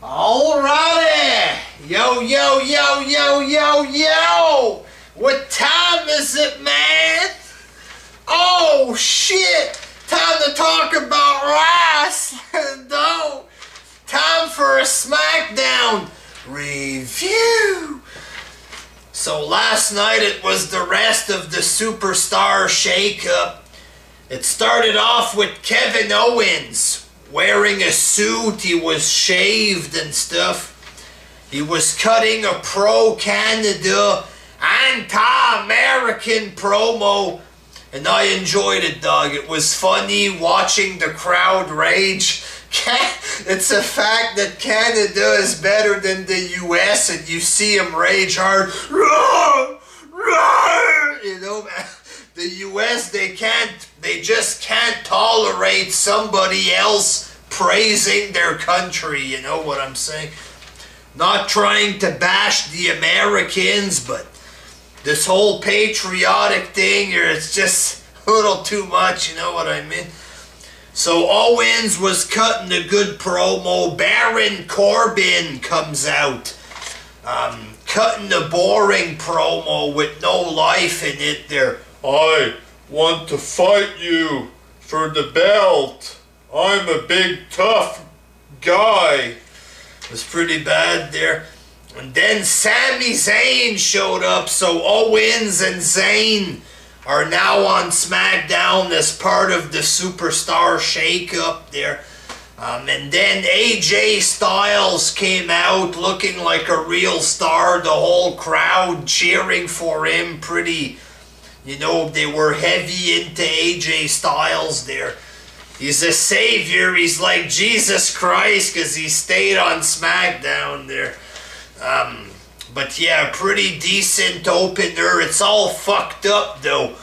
Alrighty! Yo, yo, yo, yo, yo, yo! What time is it, man? Oh, shit! Time to talk about wrestling, no! Time for a SmackDown review! So last night it was the rest of the Superstar Shake-Up. It started off with Kevin Owens wearing a suit. He was shaved and stuff. He was cutting a pro-Canada, anti-American promo, and I enjoyed it, dog. It was funny watching the crowd rage. It's a fact that Canada is better than the US, and you see them rage hard. You know, the US, they just can't tolerate somebody else praising their country, you know what I'm saying? Not trying to bash the Americans, but this whole patriotic thing here, it's just a little too much, you know what I mean? So Owens was cutting a good promo. Baron Corbin comes out, cutting a boring promo with no life in it there. I want to fight you for the belt. I'm a big tough guy. It was pretty bad there. And then Sami Zayn showed up, so Owens and Zayn are now on SmackDown as part of the Superstar Shake-Up there. And then AJ Styles came out looking like a real star. The whole crowd cheering for him. Pretty, you know, they were heavy into AJ Styles there. He's a savior. He's like Jesus Christ because he stayed on SmackDown there. But yeah, pretty decent opener. It's all fucked up though.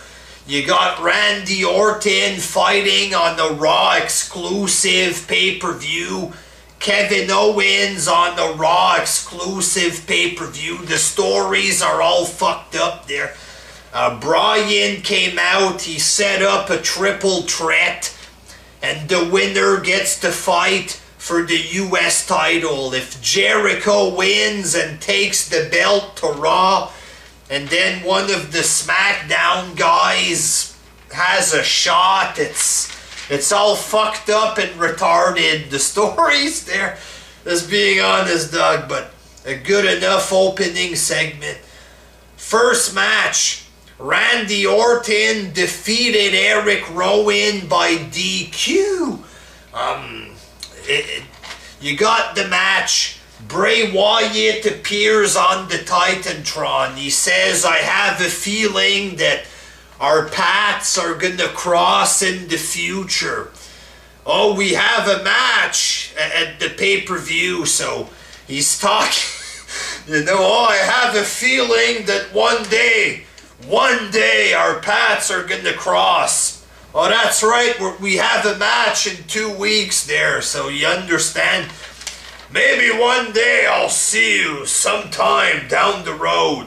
You got Randy Orton fighting on the Raw exclusive pay-per-view. Kevin Owens on the Raw exclusive pay-per-view. The stories are all fucked up there. Bryan came out. He set up a triple threat. And the winner gets to fight for the US title. If Jericho wins and takes the belt to Raw, and then one of the SmackDown guys has a shot, it's all fucked up and retarded. The stories there, as being honest, Doug, but a good enough opening segment. First match, Randy Orton defeated Eric Rowan by DQ. You got the match. Bray Wyatt appears on the Titantron. He says, I have a feeling that our paths are gonna cross in the future. Oh, we have a match at the pay-per-view, so he's talking, you know, oh, I have a feeling that one day our paths are gonna cross. Oh, that's right, we have a match in 2 weeks there, so you understand. Maybe one day I'll see you sometime down the road.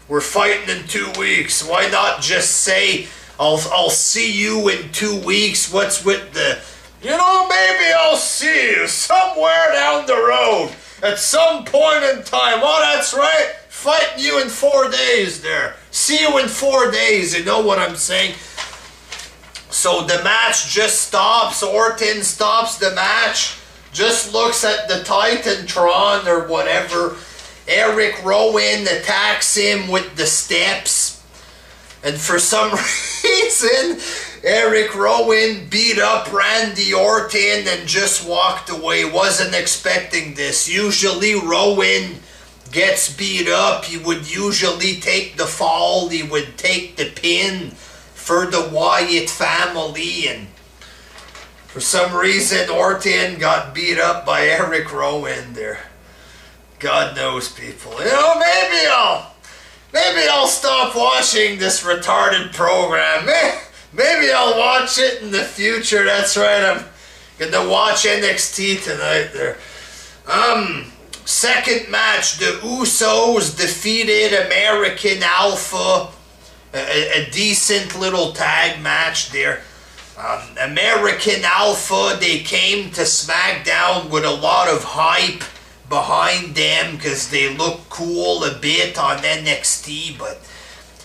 We're fighting in 2 weeks. Why not just say, I'll see you in 2 weeks? What's with the, you know, maybe I'll see you somewhere down the road at some point in time. Oh, that's right. Fighting you in 4 days there. See you in 4 days. You know what I'm saying? So the match just stops. Orton stops the match. Just looks at the Titantron or whatever. Eric Rowan attacks him with the steps. And for some reason, Eric Rowan beat up Randy Orton and just walked away. Wasn't expecting this. Usually Rowan gets beat up. He would usually take the fall. He would take the pin for the Wyatt family. And for some reason, Orton got beat up by Eric Rowan there. God knows, people. You know, maybe I'll stop watching this retarded program. Maybe I'll watch it in the future. That's right, I'm gonna watch NXT tonight there. Second match, the Usos defeated American Alpha. A decent little tag match there. American Alpha, they came to SmackDown with a lot of hype. behind them because they look cool a bit on NXT, but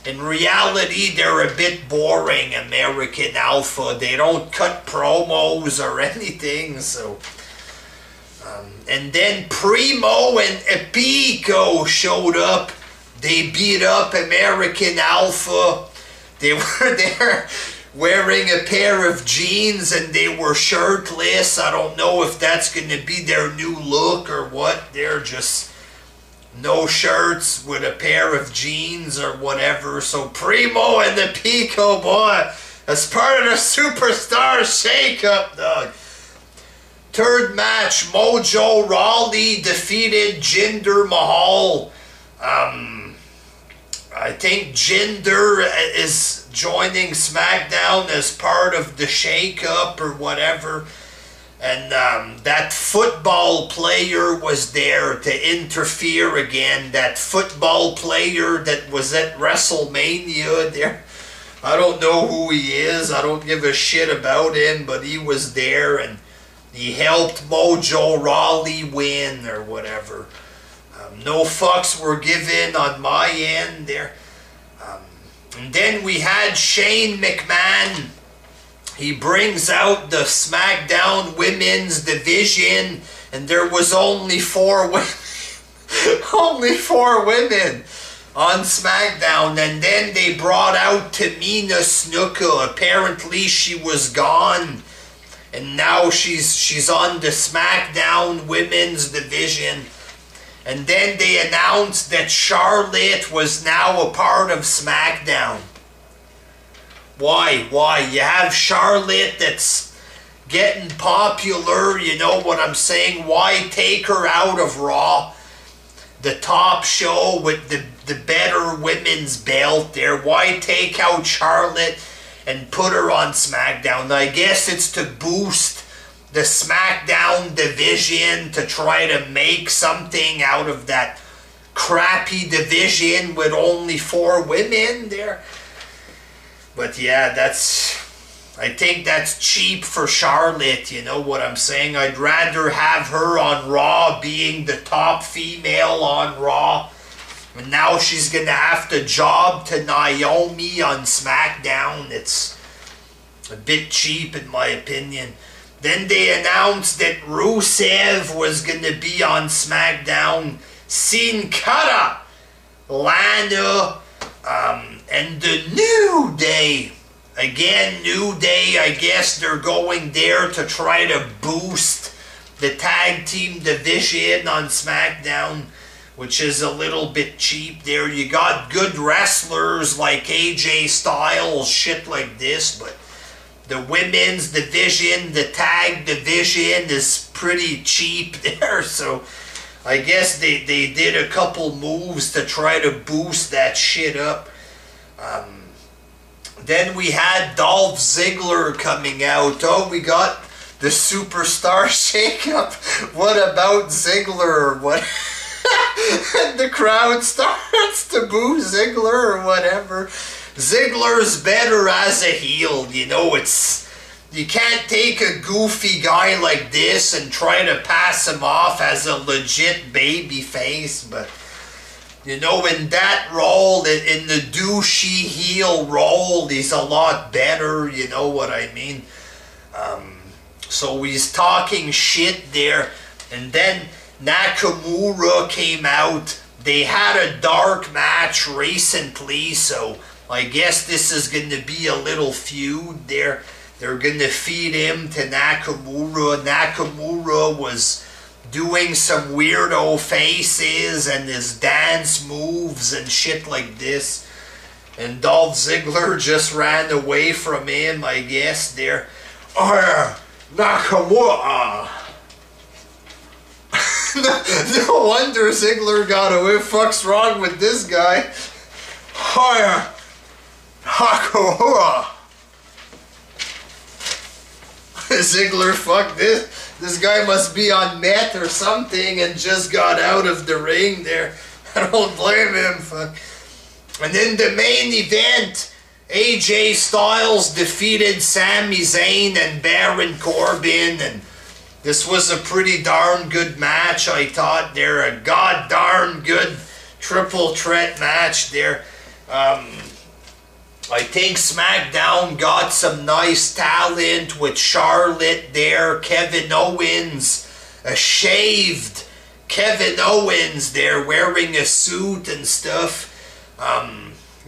in reality they're a bit boring, American Alpha. They don't cut promos or anything, so... and then Primo and Epico showed up. They beat up American Alpha. They were there wearing a pair of jeans and they were shirtless. I don't know if that's going to be their new look or what. They're just no shirts with a pair of jeans or whatever. So Primo and the Pico, boy, as part of the Superstar Shake-Up, dog. Third match, Mojo Rawley defeated Jinder Mahal. I think Jinder is joining SmackDown as part of the shake-up or whatever. And that football player was there to interfere again. That football player that was at WrestleMania there. I don't know who he is. I don't give a shit about him, but he was there and he helped Mojo Rawley win or whatever. No fucks were given on my end there. And then we had Shane McMahon. He brings out the SmackDown Women's Division, and there was only 4 women. Only 4 women on SmackDown. And then they brought out Tamina Snuka. Apparently she was gone. And now she's on the SmackDown Women's Division. And then they announced that Charlotte was now a part of SmackDown. Why? Why? You have Charlotte that's getting popular, you know what I'm saying? Why take her out of Raw? The top show with the better women's belt there. Why take out Charlotte and put her on SmackDown? I guess it's to boost the SmackDown division, to try to make something out of that crappy division with only 4 women there. But yeah, I think that's cheap for Charlotte, you know what I'm saying? I'd rather have her on Raw being the top female on Raw. And now she's going to have to job to Naomi on SmackDown. It's a bit cheap in my opinion. Then they announced that Rusev was going to be on SmackDown. Sin Cara, Lana, and the New Day. Again, New Day, I guess they're going there to try to boost the tag team division on SmackDown, which is a little bit cheap there. You got good wrestlers like AJ Styles, shit like this, but the women's division, the tag division is pretty cheap there, so I guess they did a couple moves to try to boost that shit up. Then we had Dolph Ziggler coming out. Oh, we got the Superstar Shake-Up. What about Ziggler? What? And the crowd starts to boo Ziggler or whatever. Ziggler's better as a heel, you know, you can't take a goofy guy like this and try to pass him off as a legit baby face, but, you know, in that role, in the douchey heel role, he's a lot better, you know what I mean? So he's talking shit there, and then Nakamura came out. They had a dark match recently, so I guess this is going to be a little feud there. They're going to feed him to Nakamura. Nakamura was doing some weirdo faces and his dance moves and shit like this. And Dolph Ziggler just ran away from him, I guess, there. Oh, Nakamura! No wonder Ziggler got away. What the fuck's wrong with this guy? Oh, Nakamura! Ziggler, fuck this. This guy must be on meth or something and just got out of the ring there. I don't blame him. Fuck. And in the main event, AJ Styles defeated Sami Zayn and Baron Corbin, and This was a pretty darn good match, I thought. They're a god darn good triple threat match there. I think SmackDown got some nice talent with Charlotte there, Kevin Owens, a shaved Kevin Owens there wearing a suit and stuff.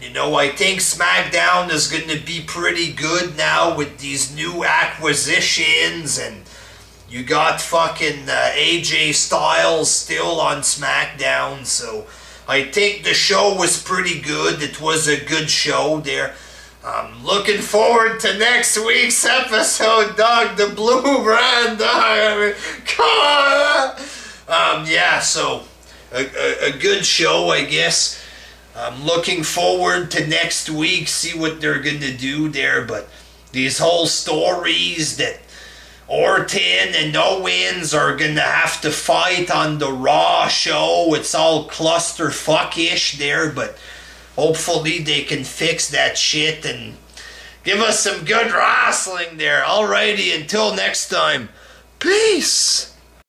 You know, I think SmackDown is going to be pretty good now with these new acquisitions, and you got fucking AJ Styles still on SmackDown, so I think the show was pretty good. It was a good show there. Looking forward to next week's episode, dog. The Blue Brand, dog. I mean, come on. Yeah, so a good show, I guess. I'm looking forward to next week, see what they're going to do there. But these whole stories that Orton and Owens are going to have to fight on the Raw show, it's all clusterfuck-ish there, but hopefully they can fix that shit and give us some good wrestling there. Alrighty, until next time, peace!